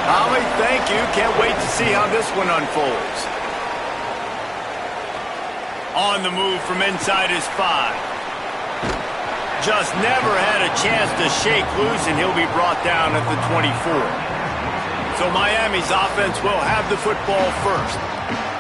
Holly, thank you. Can't wait to see how this one unfolds. On the move from inside his 5. Just never had a chance to shake loose, and he'll be brought down at the 24. So Miami's offense will have the football first.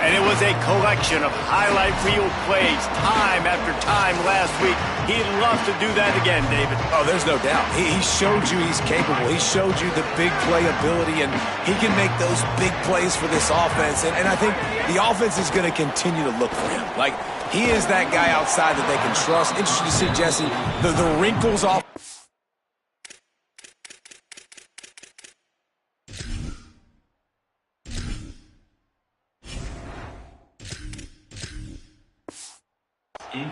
And it was a collection of highlight reel plays time after time last week. He'd love to do that again, David. Oh, there's no doubt. He showed you he's capable. He showed you the big play ability, and he can make those big plays for this offense. And I think the offense is going to continue to look for him. Like, he is that guy outside that they can trust. Interesting to see, Jesse, the wrinkles off.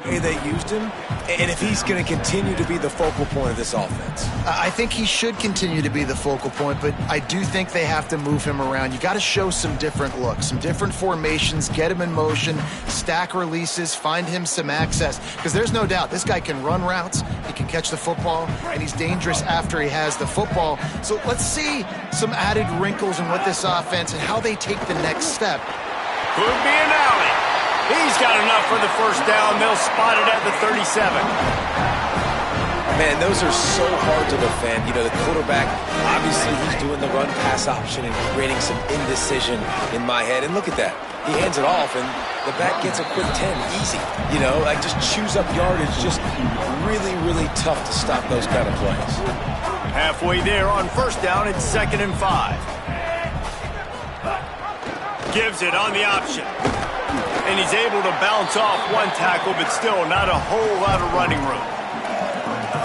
They used him, and if he's going to continue to be the focal point of this offense. I think he should continue to be the focal point, but I do think they have to move him around. You got to show some different looks, some different formations, get him in motion, stack releases, find him some access, because there's no doubt this guy can run routes, he can catch the football, and he's dangerous after he has the football. So let's see some added wrinkles in what this offense and how they take the next step. Could be an alley. He's got enough for the first down. They'll spot it at the 37. Man, those are so hard to defend. You know, the quarterback, obviously he's doing the run-pass option and creating some indecision in my head. And look at that. He hands it off, and the back gets a quick 10. Easy. You know, like just chews up yardage. Just really, really tough to stop those kind of plays. Halfway there on first down, it's 2nd and 5. Gives it on the option. And he's able to bounce off one tackle, but still not a whole lot of running room.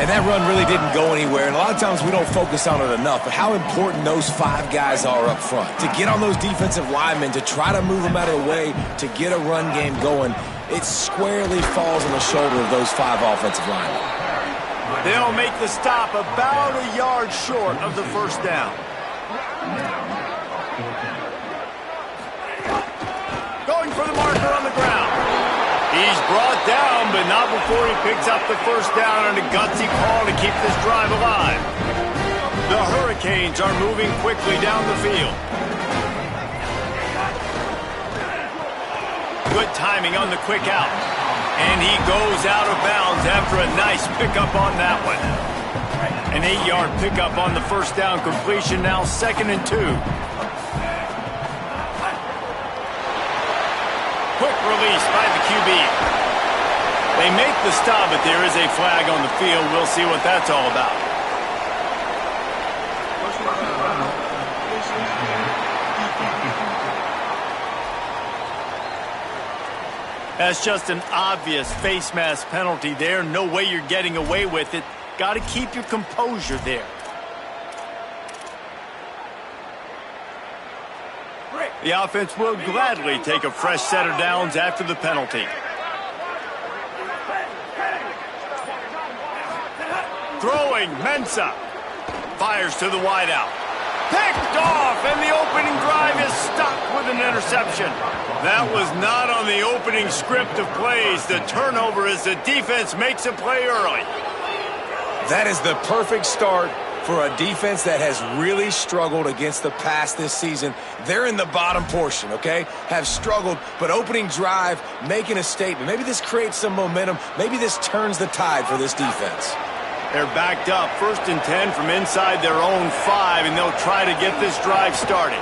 And that run really didn't go anywhere. And a lot of times we don't focus on it enough, but how important those 5 guys are up front. To get on those defensive linemen, to try to move them out of the way, to get a run game going, it squarely falls on the shoulder of those 5 offensive linemen. They'll make the stop about a yard short of the first down. Going for the marker on the ground. He's brought down, but not before he picks up the first down on a gutsy call to keep this drive alive. The Hurricanes are moving quickly down the field. Good timing on the quick out. And he goes out of bounds after a nice pickup on that one. An 8-yard pickup on the first down completion, now 2nd and 2. Quick release by the QB. They make the stop, but there is a flag on the field. We'll see what that's all about. That's just an obvious face mask penalty there. No way you're getting away with it. Got to keep your composure there. The offense will gladly take a fresh set of downs after the penalty. Throwing, Mensah. Fires to the wideout. Picked off, and the opening drive is stopped with an interception. That was not on the opening script of plays. The turnover as the defense makes a play early. That is the perfect start for a defense that has really struggled against the pass this season. They're in the bottom portion, okay? Have struggled, but opening drive, making a statement. Maybe this creates some momentum. Maybe this turns the tide for this defense. They're backed up, 1st and 10 from inside their own 5, and they'll try to get this drive started.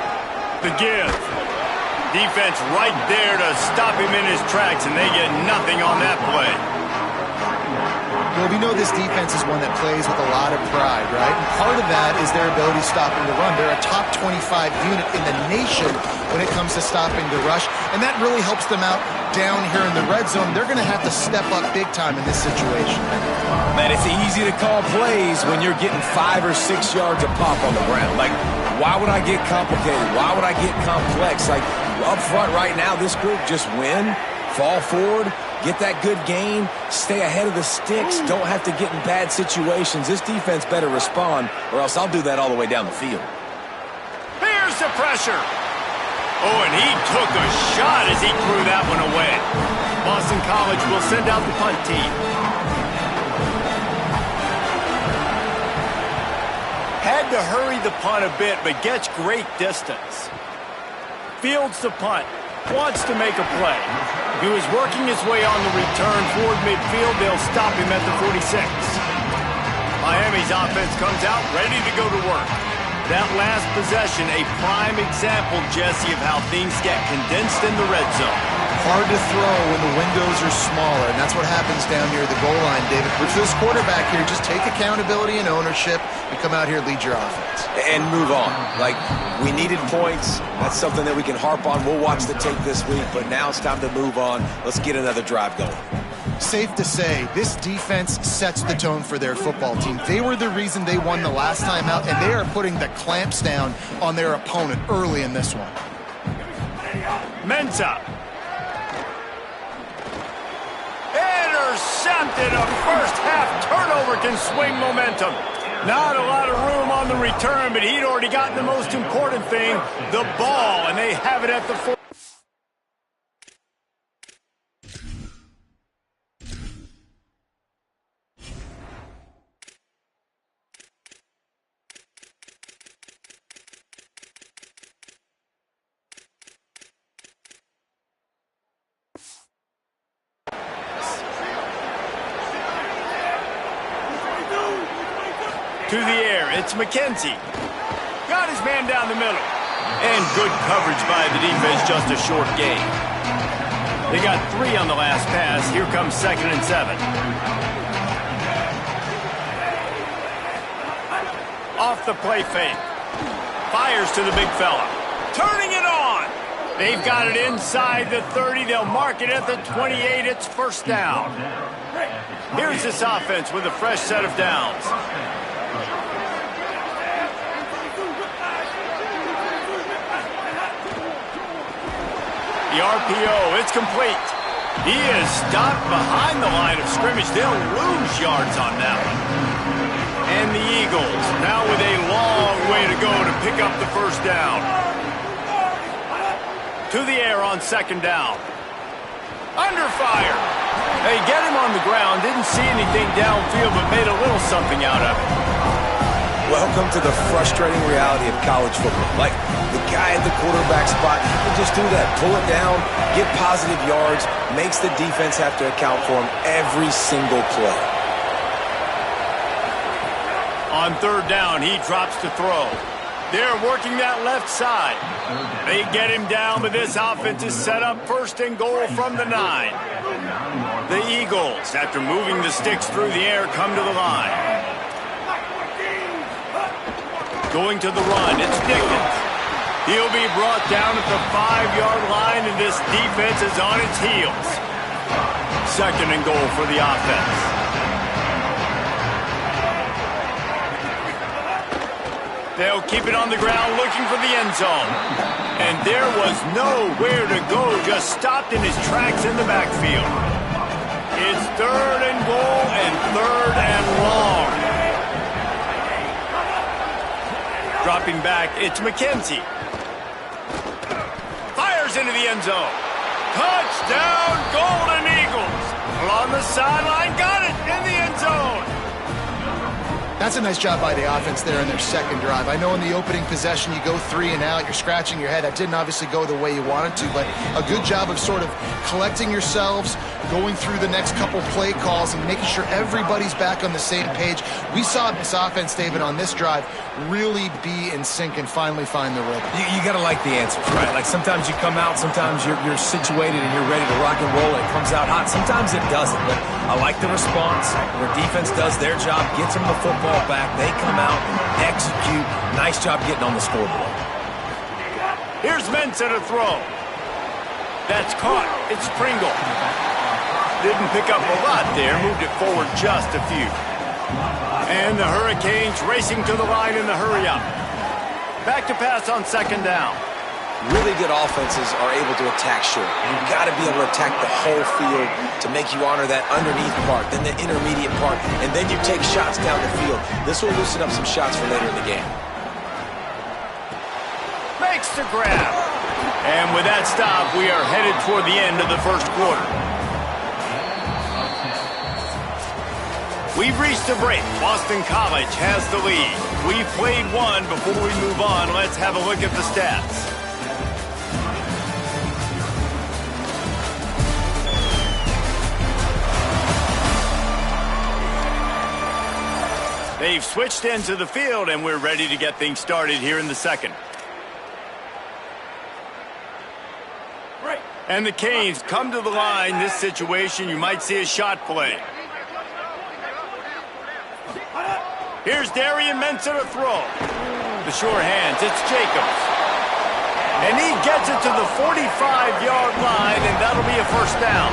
The give. Defense right there to stop him in his tracks, and they get nothing on that play. Well, we know this defense is one that plays with a lot of pride, right? And part of that is their ability stopping the run. They're a top 25 unit in the nation when it comes to stopping the rush, and that really helps them out down here in the red zone. They're going to have to step up big time in this situation. Man, it's easy to call plays when you're getting 5 or 6 yards of pop on the ground. Like, why would I get complicated? Why would I get complex? Like, up front right now, this group just win, fall forward, get that good gain, stay ahead of the sticks, don't have to get in bad situations. This defense better respond, or else I'll do that all the way down the field. Here's the pressure. Oh, and he took a shot as he threw that one away. Boston College will send out the punt team. Head Had to hurry the punt a bit, but gets great distance. Fields the punt. Wants to make a play. He was working his way on the return toward midfield. They'll stop him at the 46. Miami's offense comes out ready to go to work. That last possession, a prime example, Jesse, of how things get condensed in the red zone. Hard to throw when the windows are smaller, and that's what happens down near the goal line, David. But for this quarterback here, just take accountability and ownership and come out here and lead your offense. And move on. Like, we needed points. That's something that we can harp on. We'll watch the tape this week, but now it's time to move on. Let's get another drive going. Safe to say, this defense sets the tone for their football team. They were the reason they won the last time out, and they are putting the clamps down on their opponent early in this one. Mensa. Intercepted. A first half turnover can swing momentum. Not a lot of room on the return, but he'd already gotten the most important thing, the ball, and they have it at the 4. To the air, it's McKenzie. Got his man down the middle. And good coverage by the defense, just a short gain. They got 3 on the last pass. Here comes 2nd and 7. Off the play fake. Fires to the big fella. Turning it on. They've got it inside the 30. They'll mark it at the 28. It's first down. Here's this offense with a fresh set of downs. The RPO, it's complete. He is stopped behind the line of scrimmage. They'll lose yards on that one. And the Eagles, now with a long way to go to pick up the first down. To the air on 2nd down. Under fire. They get him on the ground. Didn't see anything downfield, but made a little something out of it. Welcome to the frustrating reality of college football. Like, the guy at the quarterback spot, he can just do that. Pull it down, get positive yards, makes the defense have to account for him every single play. On 3rd down, he drops to throw. They're working that left side. They get him down, but this offense is set up 1st and goal from the 9. The Eagles, after moving the sticks through the air, come to the line. Going to the run, it's Dickens. He'll be brought down at the 5-yard line, and this defense is on its heels. 2nd and goal for the offense. They'll keep it on the ground looking for the end zone. And there was nowhere to go, just stopped in his tracks in the backfield. It's 3rd and goal and 3rd and long. Dropping back, it's McKenzie. Fires into the end zone. Touchdown, Golden Eagles. On the sideline, got it in the end zone. That's a nice job by the offense there in their 2nd drive. I know in the opening possession you go 3 and out, you're scratching your head. That didn't obviously go the way you wanted to, but a good job of sort of collecting yourselves, going through the next couple play calls and making sure everybody's back on the same page. We saw this offense, David, on this drive really be in sync and finally find the rhythm. You got to like the answers, right? Like, sometimes you come out, sometimes you're situated and you're ready to rock and roll and it comes out hot. Sometimes it doesn't, but I like the response. Their defense does their job, gets them the football back. They come out, execute. Nice job getting on the scoreboard. Here's Mensa to throw. That's caught. It's Pringle. Didn't pick up a lot there. Moved it forward just a few. And the Hurricanes racing to the line in the hurry-up. Back to pass on 2nd down. Really good offenses are able to attack short. You've got to be able to attack the whole field to make you honor that underneath part, then the intermediate part, and then you take shots down the field. This will loosen up some shots for later in the game. Makes the grab. And with that stop, we are headed toward the end of the 1st quarter. We've reached a break. Boston College has the lead. We've played one. Before we move on, let's have a look at the stats. They've switched into the field, and we're ready to get things started here in the second. And the Canes come to the line. This situation, you might see a shot play. Here's Darian Mensah to throw. The sure hands, it's Jacobs. And he gets it to the 45-yard line, and that'll be a first down.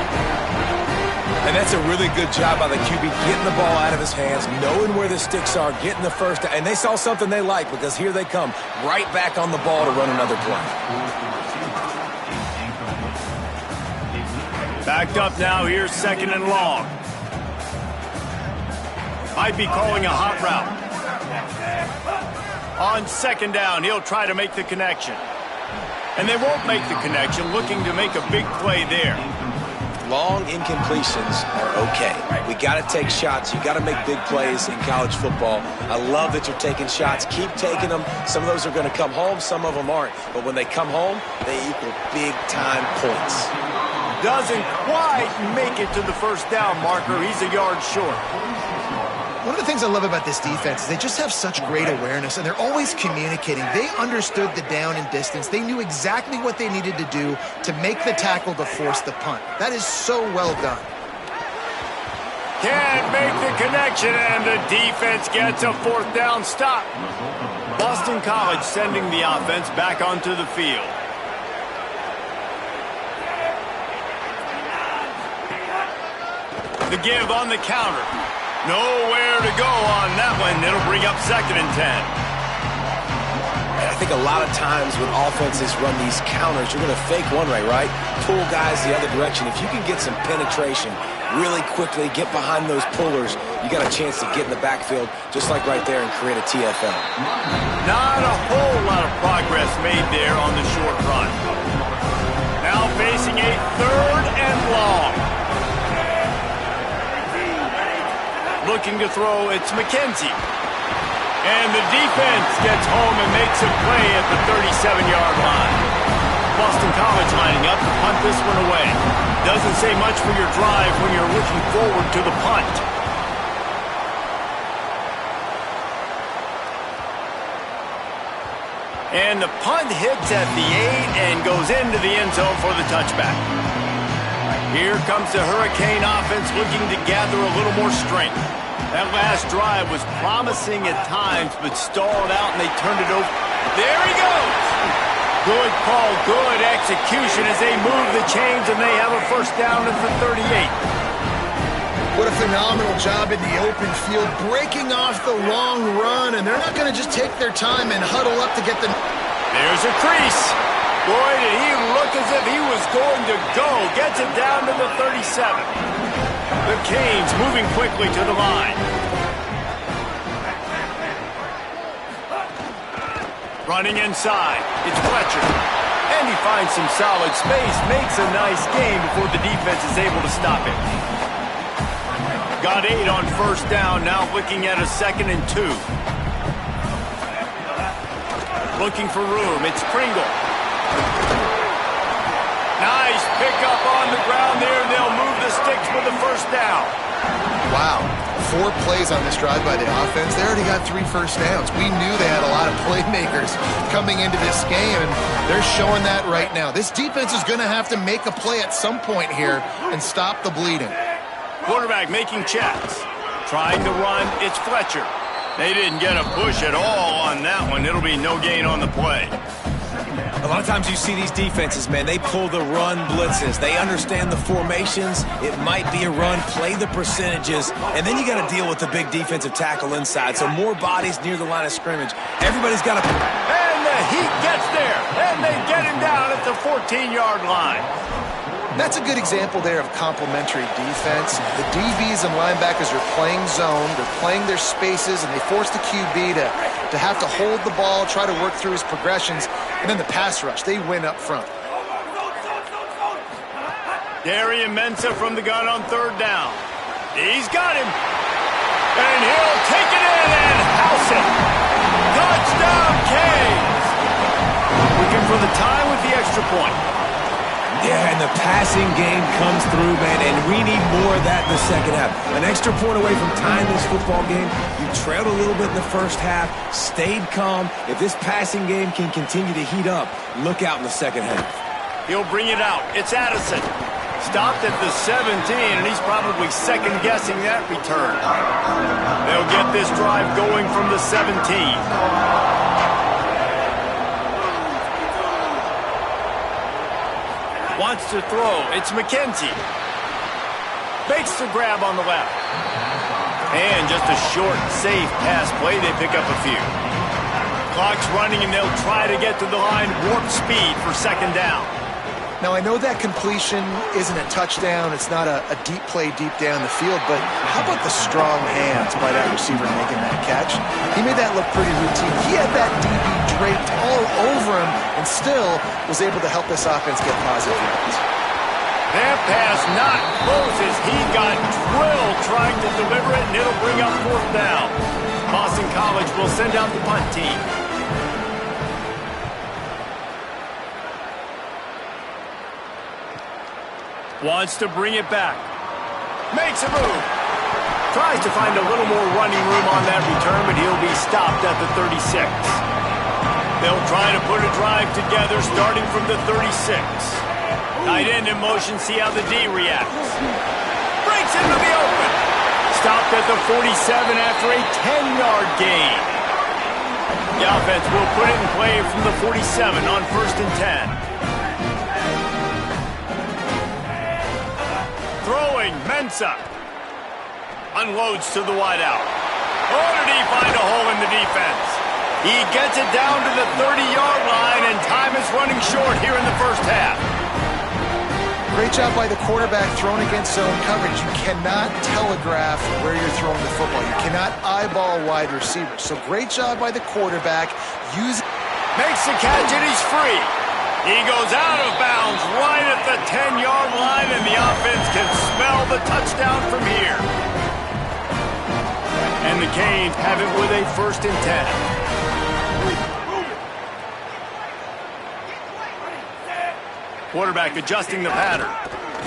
And that's a really good job by the QB getting the ball out of his hands, knowing where the sticks are, getting the first down. And they saw something they like because here they come right back on the ball to run another play. Backed up now, here's second and long. Might be calling a hot route. On second down, he'll try to make the connection. And they won't make the connection, looking to make a big play there. Long incompletions are okay. We got to take shots. You got to make big plays in college football. I love that you're taking shots. Keep taking them. Some of those are going to come home. Some of them aren't. But when they come home, they equal big-time points. Doesn't quite make it to the first down marker. He's a yard short. One of the things I love about this defense is they just have such great awareness, and they're always communicating. They understood the down and distance. They knew exactly what they needed to do to make the tackle to force the punt. That is so well done. Can't make the connection, and the defense gets a fourth down stop. Boston College sending the offense back onto the field. The give on the counter. Nowhere to go on that one. It'll bring up second and 10. And I think a lot of times when offenses run these counters, you're going to fake one way, right? Pull guys the other direction. If you can get some penetration really quickly, get behind those pullers, you got a chance to get in the backfield just like right there and create a TFL. Not a whole lot of progress made there on the short run. Now facing a third and long. Looking to throw, it's McKenzie. And the defense gets home and makes a play at the 37-yard line. Boston College lining up to punt this one away. Doesn't say much for your drive when you're looking forward to the punt. And the punt hits at the 8 and goes into the end zone for the touchback. Here comes the Hurricane offense looking to gather a little more strength. That last drive was promising at times, but stalled out, and they turned it over. There he goes! Good call, good execution as they move the chains, and they have a first down at the 38. What a phenomenal job in the open field, breaking off the long run, and they're not going to just take their time and huddle up to get the... There's a crease. Boy, did he look as if he was going to go. Gets it down to the 37. The Canes moving quickly to the line. Running inside. It's Fletcher. And he finds some solid space. Makes a nice game before the defense is able to stop him. Got 8 on first down. Now looking at a 2nd and 2. Looking for room. It's Pringle. Nice pickup on the ground there. They'll move the sticks with the first down. Wow. 4 plays on this drive by the offense. They already got 3 first downs. We knew they had a lot of playmakers coming into this game, and they're showing that right now. This defense is going to have to make a play at some point here and stop the bleeding. Quarterback making checks. Trying to run. It's Fletcher. They didn't get a push at all on that one. It'll be no gain on the play. A lot of times you see these defenses, man, they pull the run blitzes. They understand the formations. It might be a run, play the percentages, and then you got to deal with the big defensive tackle inside. So more bodies near the line of scrimmage. Everybody's got to... And the Heat gets there, and they get him down at the 14-yard line. That's a good example there of complementary defense. The DBs and linebackers are playing zone, they're playing their spaces, and they force the QB to have to hold the ball, try to work through his progressions, and then the pass rush, they win up front. Darian Mensah from the gun on third down. He's got him. And he'll take it in and house it. Touchdown, Canes. Looking for the tie with the extra point. Yeah, and the passing game comes through, man, and we need more of that in the second half. An extra point away from tying this football game. You trailed a little bit in the first half, stayed calm. If this passing game can continue to heat up, look out in the second half. He'll bring it out. It's Addison. Stopped at the 17, and he's probably second-guessing that return. They'll get this drive going from the 17. Wants to throw. It's McKenzie. Makes the grab on the left. And just a short, safe pass play. They pick up a few. Clock's running, and they'll try to get to the line. Warp speed for second down. Now, I know that completion isn't a touchdown. It's not a deep play deep down the field, but how about the strong hands by that receiver making that catch? He made that look pretty routine. He had that DB draped all over him and still was able to help this offense get positive yards. That pass not close as he got drilled trying to deliver it, and it'll bring up fourth down. Boston College will send out the punt team. Wants to bring it back. Makes a move. Tries to find a little more running room on that return, but he'll be stopped at the 36. They'll try to put a drive together starting from the 36. Tight end in motion, see how the D reacts. Breaks into the open. Stopped at the 47 after a 10-yard gain. The offense will put it in play from the 47 on 1st and 10. Throwing, Mensah. Unloads to the wideout. Oh, did he find a hole in the defense? He gets it down to the 30-yard line, and time is running short here in the first half. Great job by the quarterback throwing against zone coverage. You cannot telegraph where you're throwing the football. You cannot eyeball wide receivers. So great job by the quarterback. Makes the catch, and he's free. He goes out of bounds right at the 10-yard line, and the offense can smell the touchdown from here. And the Canes have it with a 1st and 10. Quarterback adjusting the pattern.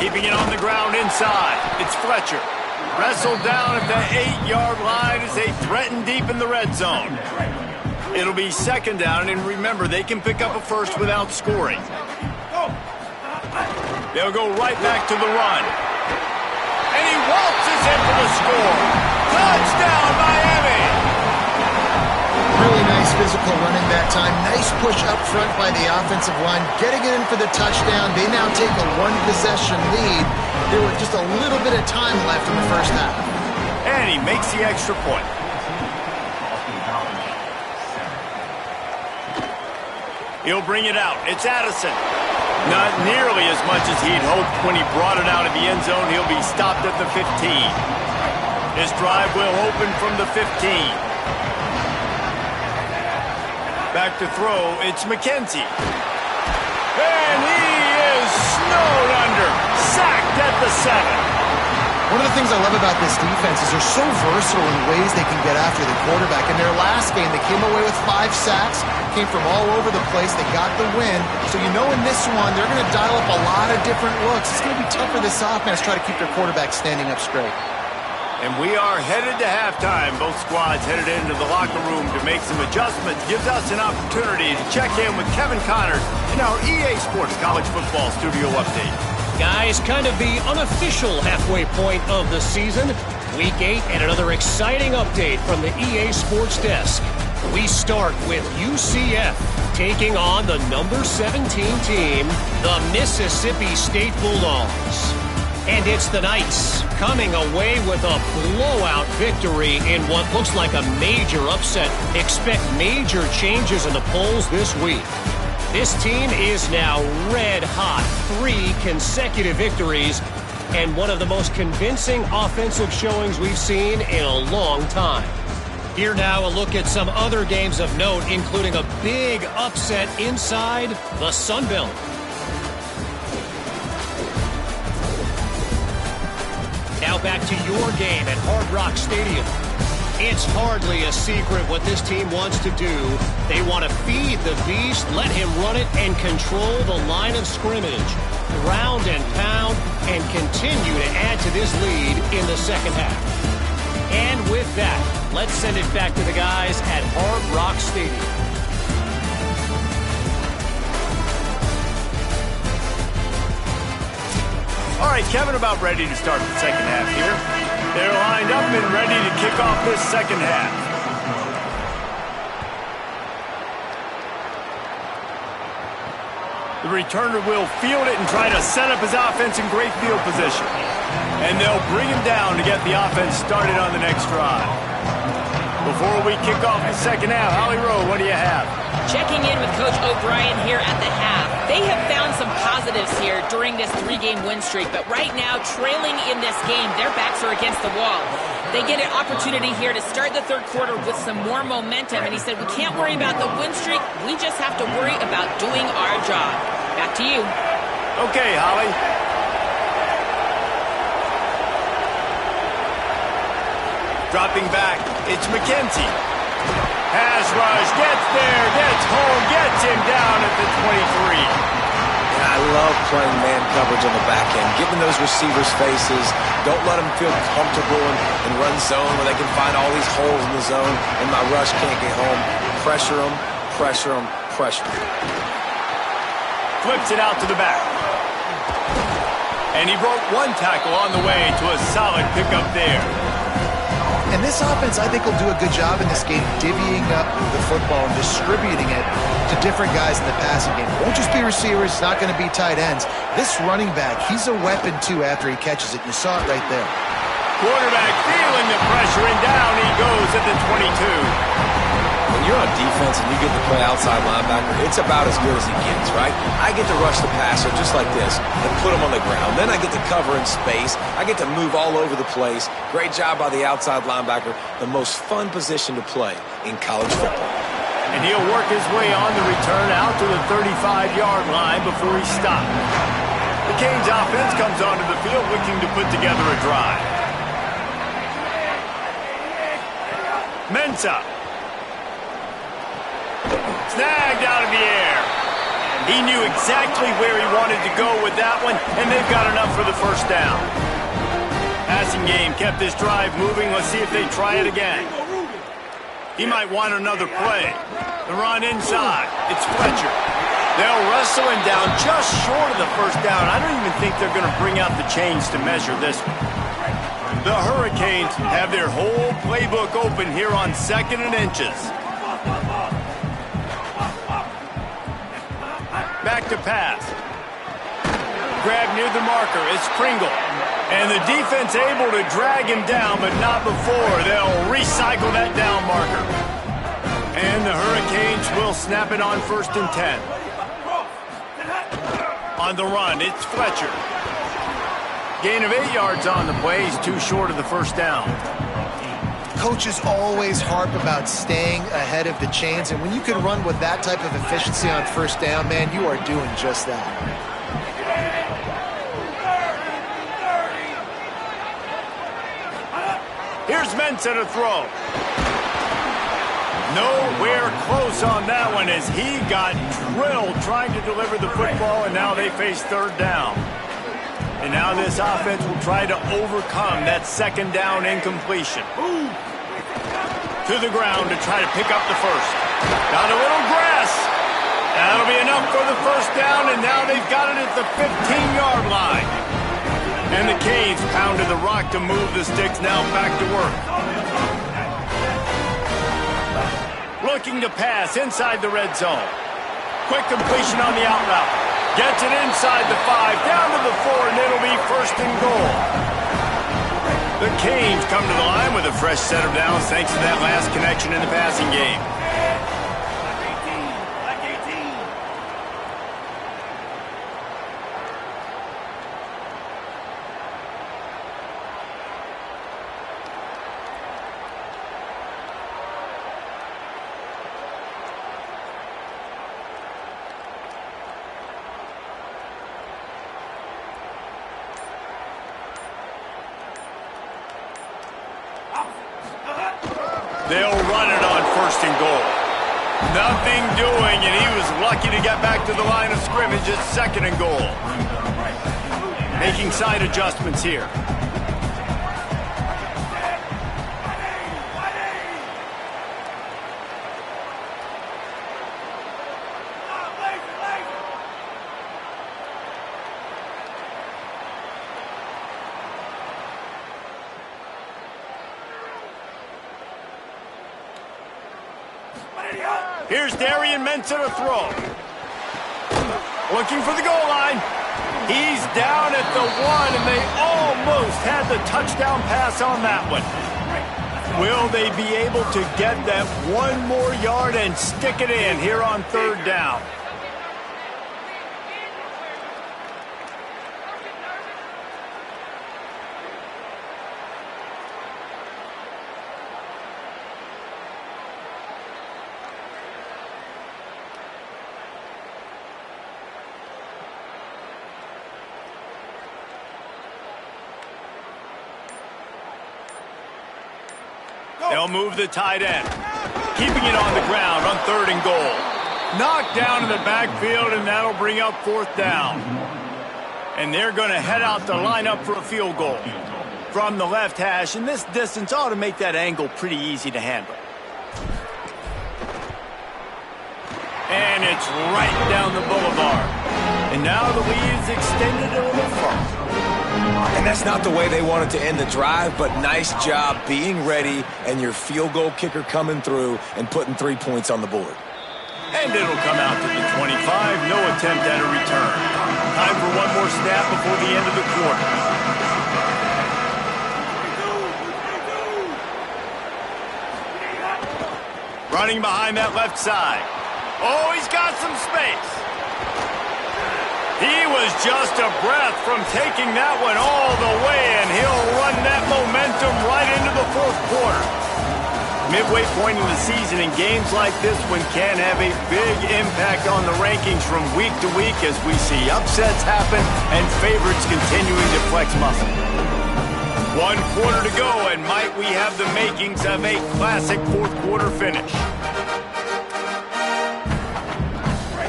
Keeping it on the ground inside. It's Fletcher. Wrestled down at the 8-yard line as they threaten deep in the red zone. It'll be second down, and remember, they can pick up a first without scoring. They'll go right back to the run. And he waltzes in for the score. Touchdown, Miami! Really nice physical running that time. Nice push up front by the offensive line. Getting it in for the touchdown. They now take a one-possession lead. There was just a little bit of time left in the first half. And he makes the extra point. He'll bring it out. It's Addison. Not nearly as much as he'd hoped when he brought it out of the end zone. He'll be stopped at the 15. His drive will open from the 15. Back to throw. It's McKenzie. And he is snowed under. Sacked at the 7. One of the things I love about this defense is they're so versatile in ways they can get after the quarterback. In their last game, they came away with 5 sacks, came from all over the place. They got the win. So you know in this one, they're going to dial up a lot of different looks. It's going to be tough for this offense to try to keep their quarterback standing up straight. And we are headed to halftime. Both squads headed into the locker room to make some adjustments. Gives us an opportunity to check in with Kevin Connors in our EA Sports College Football Studio Update. Guys, kind of the unofficial halfway point of the season. Week 8 and another exciting update from the EA Sports Desk. We start with UCF taking on the number 17 team, the Mississippi State Bulldogs. And it's the Knights coming away with a blowout victory in what looks like a major upset. Expect major changes in the polls this week. This team is now red hot. 3 consecutive victories and one of the most convincing offensive showings we've seen in a long time. Here now a look at some other games of note, including a big upset inside the Sun Belt. Now back to your game at Hard Rock Stadium. It's hardly a secret what this team wants to do. They want to feed the beast, let him run it, and control the line of scrimmage. Ground and pound, and continue to add to this lead in the second half. And with that, let's send it back to the guys at Hard Rock Stadium. All right, Kevin, about ready to start the second half here. They're lined up and ready to kick off this second half. The returner will field it and try to set up his offense in great field position. And they'll bring him down to get the offense started on the next drive. Before we kick off the second half, Holly Rowe, what do you have? Checking in with Coach O'Brien here at the half. They have found some positives here during this 3-game win streak, but right now, trailing in this game, their backs are against the wall. They get an opportunity here to start the third quarter with some more momentum, and he said, we can't worry about the win streak, we just have to worry about doing our job. Back to you. Okay, Holly. Dropping back, it's McKenzie. Pass rush, gets there, gets home, gets him down at the 23. And I love playing man coverage on the back end, giving those receivers faces. Don't let them feel comfortable and run zone where they can find all these holes in the zone and my rush can't get home. Pressure them, pressure them, pressure them. Flips it out to the back. And he broke one tackle on the way to a solid pickup there. And this offense, I think, will do a good job in this game divvying up the football and distributing it to different guys in the passing game. It won't just be receivers. It's not going to be tight ends. This running back, he's a weapon, too, after he catches it. You saw it right there. Quarterback feeling the pressure, and down he goes at the 22. When you're on defense and you get to play outside linebacker, it's about as good as he gets, right? I get to rush the passer just like this and put him on the ground. Then I get to cover in space. I get to move all over the place. Great job by the outside linebacker. The most fun position to play in college football. And he'll work his way on the return out to the 35-yard line before he stops. The Canes offense comes onto the field looking to put together a drive. Mensah. Snagged out of the air. He knew exactly where he wanted to go with that one, and they've got enough for the first down. Passing game kept this drive moving. Let's see if they try it again. He might want another play. The run inside. It's Fletcher. They'll wrestle him down just short of the first down. I don't even think they're going to bring out the chains to measure this one. The Hurricanes have their whole playbook open here on 2nd and inches. Back to pass. Grab near the marker. It's Pringle. And the defense able to drag him down, but not before. They'll recycle that down marker. And the Hurricanes will snap it on 1st and 10. On the run, it's Fletcher. Gain of 8 yards on the play. He's too short of the first down. Coaches always harp about staying ahead of the chains, and when you can run with that type of efficiency on first down, man, you are doing just that. Here's Mensah to throw. Nowhere close on that one as he got drilled trying to deliver the football, and now they face 3rd down. And now this offense will try to overcome that 2nd down incompletion. To the ground to try to pick up the first. Got a little grass. That'll be enough for the first down, and now they've got it at the 15-yard line. And the Canes pounded the rock to move the sticks, now back to work. Looking to pass inside the red zone. Quick completion on the out route. Gets it inside the 5, down to the 4, and it'll be 1st and goal. The Canes come to the line with a fresh set of downs thanks to that last connection in the passing game. They'll run it on 1st and goal. Nothing doing, and he was lucky to get back to the line of scrimmage at 2nd and goal. Making side adjustments here. Here's Darian Mensah to throw. Looking for the goal line. He's down at the 1, and they almost had the touchdown pass on that one. Will they be able to get that 1 more yard and stick it in here on 3rd down? They'll move the tight end, keeping it on the ground on 3rd and goal. Knocked down in the backfield, and that'll bring up 4th down. And they're going to head out to line up for a field goal from the left hash, and this distance ought to make that angle pretty easy to handle. And it's right down the boulevard. And now the lead is extended a little further. And that's not the way they wanted to end the drive, but nice job being ready and your field goal kicker coming through and putting 3 points on the board. And it'll come out to the 25. No attempt at a return. Time for one more snap before the end of the quarter. Running behind that left side. Oh, he's got some space. He was just a breath from taking that one all the way, and he'll run that momentum right into the 4th quarter. Midway point in the season, and games like this one can have a big impact on the rankings from week to week as we see upsets happen and favorites continuing to flex muscle. 1 quarter to go, and might we have the makings of a classic 4th quarter finish.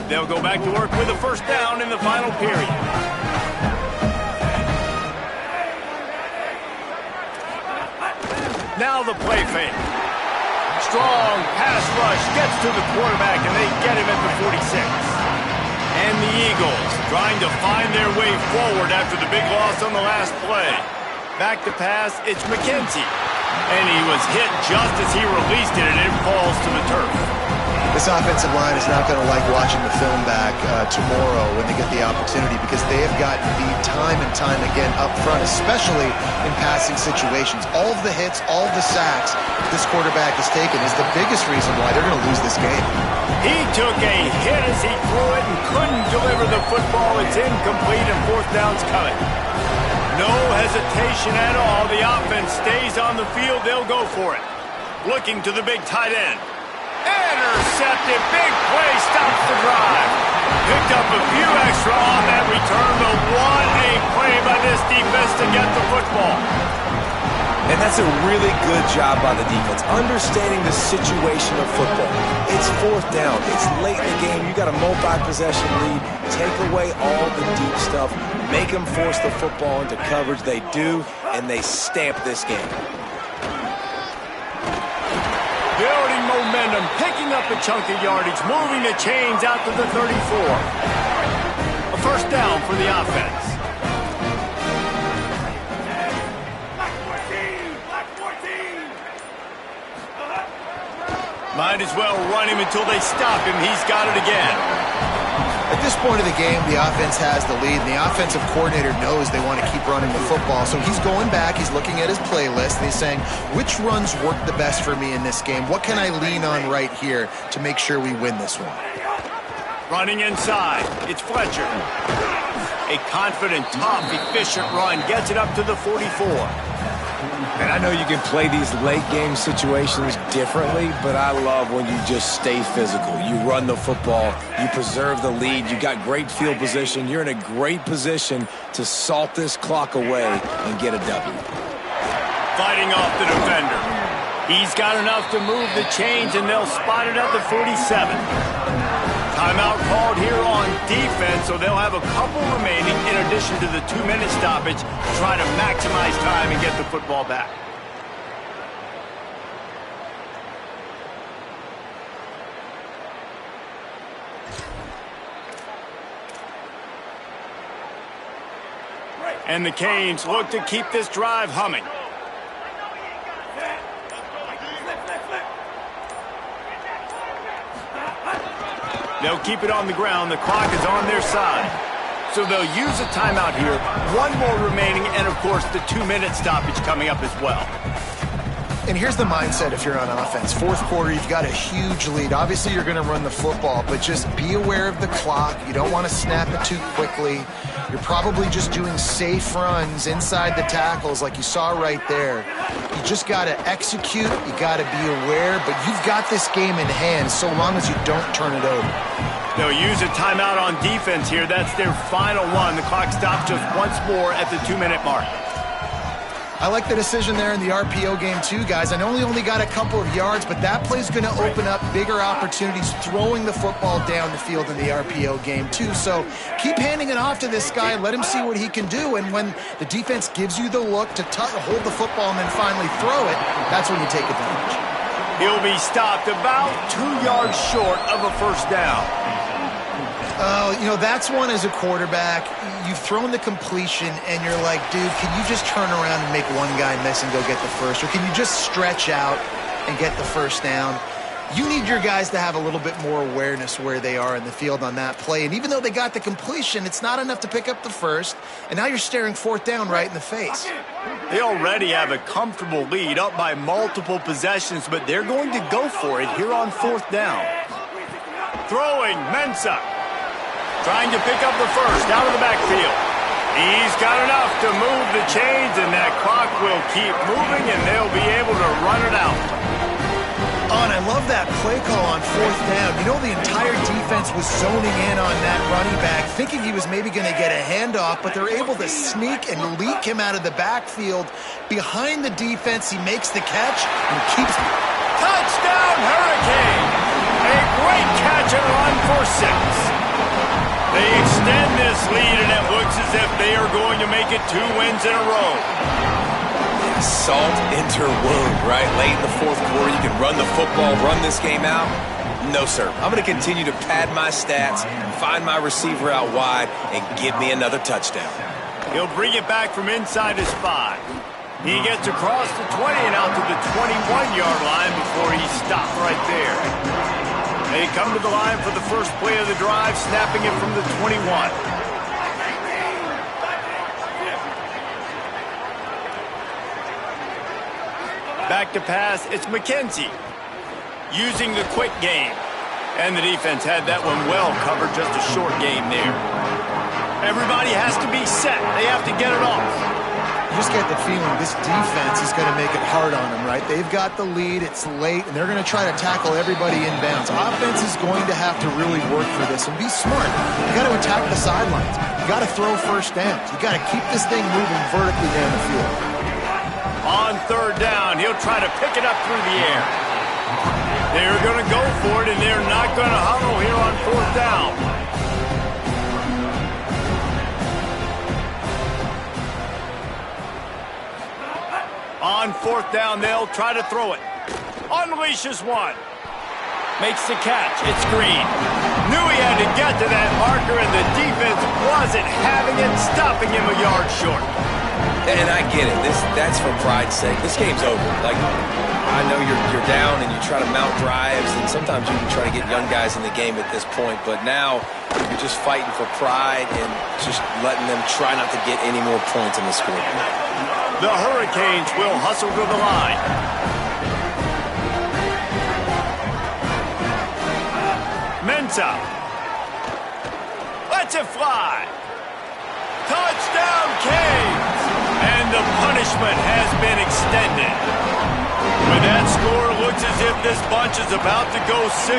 They'll go back to work with a 1st down in the final period. Now the play fake. Strong pass rush gets to the quarterback, and they get him at the 46. And the Eagles trying to find their way forward after the big loss on the last play. Back to pass, it's McKenzie. And he was hit just as he released it, and it falls to the turf. This offensive line is not going to like watching the film back tomorrow when they get the opportunity, because they have gotten beat time and time again up front, especially in passing situations. All of the hits, all of the sacks this quarterback has taken is the biggest reason why they're going to lose this game. He took a hit as he threw it and couldn't deliver the football. It's incomplete, and 4th down's coming. No hesitation at all. The offense stays on the field. They'll go for it. Looking to the big tight end. Intercepted. Big play. Stops the drive. Picked up a few extra on that return, but what a play by this defense to get the football. And that's a really good job by the defense, understanding the situation of football. It's 4th down. It's late in the game. You got a multi-possession lead. Take away all the deep stuff. Make them force the football into coverage. They do, and they stamp this game. Building momentum, picking up a chunk of yardage, moving the chains out to the 34. A 1st down for the offense. Might as well run him until they stop him. He's got it again. At this point of the game, the offense has the lead, and the offensive coordinator knows they want to keep running the football. So he's going back, he's looking at his playlist, and he's saying, which runs work the best for me in this game? What can I lean on right here to make sure we win this one? Running inside, it's Fletcher. A confident, tough, efficient run gets it up to the 44. And I know you can play these late game situations differently, but I love when you just stay physical. You run the football, you preserve the lead, you got great field position. You're in a great position to salt this clock away and get a W. Fighting off the defender. He's got enough to move the chains, and they'll spot it at the 47. Timeout called here on defense, so they'll have a couple remaining in addition to the 2-minute stoppage to try to maximize time and get the football back. And the Canes look to keep this drive humming. They'll keep it on the ground. The clock is on their side. So they'll use a timeout here. One more remaining, and, of course, the 2-minute stoppage coming up as well. And here's the mindset if you're on offense. Fourth quarter, you've got a huge lead. Obviously, you're going to run the football, but just be aware of the clock. You don't want to snap it too quickly. You're probably just doing safe runs inside the tackles like you saw right there. You just got to execute. You got to be aware, but you've got this game in hand so long as you don't turn it over. They'll use a timeout on defense here. That's their final one. The clock stops just once more at the 2-minute mark. I like the decision there in the RPO game too, guys. I know he only got a couple of yards, but that play's going to open up bigger opportunities throwing the football down the field in the RPO game too. So keep handing it off to this guy. Let him see what he can do. And when the defense gives you the look to hold the football and then finally throw it, that's when you take advantage. He'll be stopped about 2 yards short of a first down. You know, that's one as a quarterback. You've thrown the completion, and you're like, dude, can you just turn around and make one guy miss and go get the first? Or can you just stretch out and get the first down? You need your guys to have a little bit more awareness where they are in the field on that play. And even though they got the completion, it's not enough to pick up the first. And now you're staring fourth down right in the face. They already have a comfortable lead up by multiple possessions, but they're going to go for it here on fourth down. Throwing, Mensah. Trying to pick up the first out of the backfield. He's got enough to move the chains, and that clock will keep moving, and they'll be able to run it out. Oh, and I love that play call on fourth down. You know, the entire defense was zoning in on that running back, thinking he was maybe going to get a handoff, but they're able to sneak and leak him out of the backfield. Behind the defense, he makes the catch and keeps it. Touchdown, Hurricane! A great catch and run for 6. They extend this lead, and it looks as if they are going to make it 2 wins in a row. Salt into wound, right? Late in the fourth quarter, you can run the football, run this game out. No, sir. I'm going to continue to pad my stats, find my receiver out wide, and give me another touchdown. He'll bring it back from inside his 5. He gets across the 20 and out to the 21-yard line before he's stopped right there. They come to the line for the first play of the drive, snapping it from the 21. Back to pass, it's McKenzie. Using the quick game. And the defense had that one well covered, just a short game there. Everybody has to be set. They have to get it off. You just get the feeling this defense is going to make it hard on them, right? They've got the lead, it's late, and they're going to try to tackle everybody inbounds. Offense is going to have to really work for this and be smart. You got to attack the sidelines. You got to throw first downs. You got to keep this thing moving vertically down the field. On third down, he'll try to pick it up through the air. They're going to go for it, and they're not going to huddle here on fourth down. On fourth down, they'll try to throw it. Unleashes one. Makes the catch. It's Green. Knew he had to get to that marker, and the defense wasn't having it, stopping him a yard short. And I get it. That's for pride's sake. This game's over. Like, I know you're down and you try to mount drives, and sometimes you can try to get young guys in the game at this point, but now you're just fighting for pride and just letting them try not to get any more points in the scoreboard. The Hurricanes will hustle to the line. Mensah. Lets it fly. Touchdown, Canes. And the punishment has been extended. With that score, it looks as if this bunch is about to go 6-1.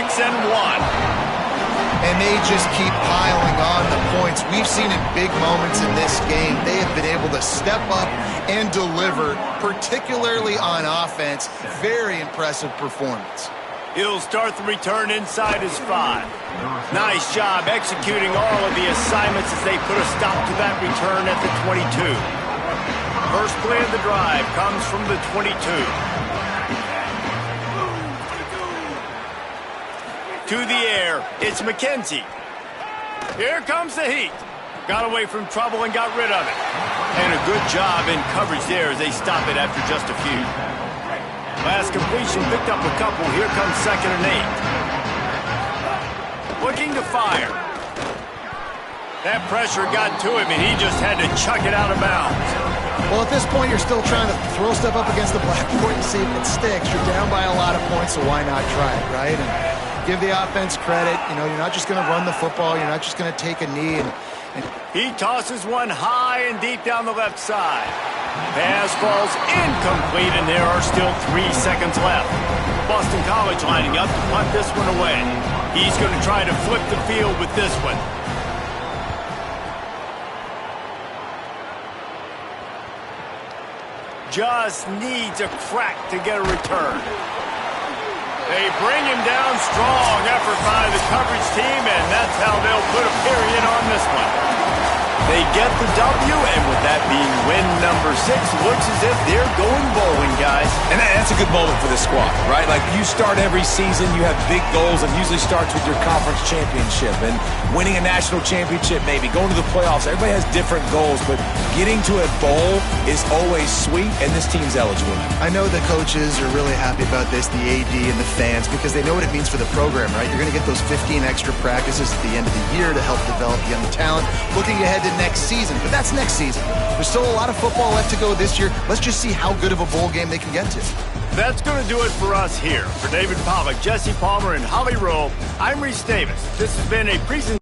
And they just keep piling on the points. We've seen in big moments in this game, they have been able to step up and deliver, particularly on offense. Very impressive performance. He'll start the return inside his 5. Nice job executing all of the assignments as they put a stop to that return at the 22. First play of the drive comes from the 22. To the air, it's McKenzie. Here comes the heat. Got away from trouble and got rid of it. And a good job in coverage there as they stop it after just a few. Last completion picked up a couple. Here comes 2nd and 8. Looking to fire. That pressure got to him, and he just had to chuck it out of bounds. Well, at this point, you're still trying to throw stuff up against the blackboard and see if it sticks. You're down by a lot of points, so why not try it, right? And give the offense credit. You know, you're not just going to run the football. You're not just going to take a knee. And he tosses one high and deep down the left side. Pass falls incomplete, and there are still 3 seconds left. Boston College lining up to punt this one away. He's going to try to flip the field with this one. Just needs a crack to get a return. They bring him down strong. Effort by the coverage team, and that's how they'll put a period on this one. They get the W, and with that being win number 6, looks as if they're going bowling, guys. And that's a good moment for the squad, right? Like, you start every season, you have big goals, and usually starts with your conference championship and winning a national championship, maybe going to the playoffs. Everybody has different goals, but getting to a bowl is always sweet, and this team's eligible. I know the coaches are really happy about this, the AD and the fans, because they know what it means for the program, right? You're going to get those 15 extra practices at the end of the year to help develop young talent. Looking ahead to next season, but that's next season. There's still a lot of football left to go this year. Let's just see how good of a bowl game they can get to. That's going to do it for us here. For David Pollack, Jesse Palmer, and Holly Rowe, I'm Reese Davis. This has been a presentation.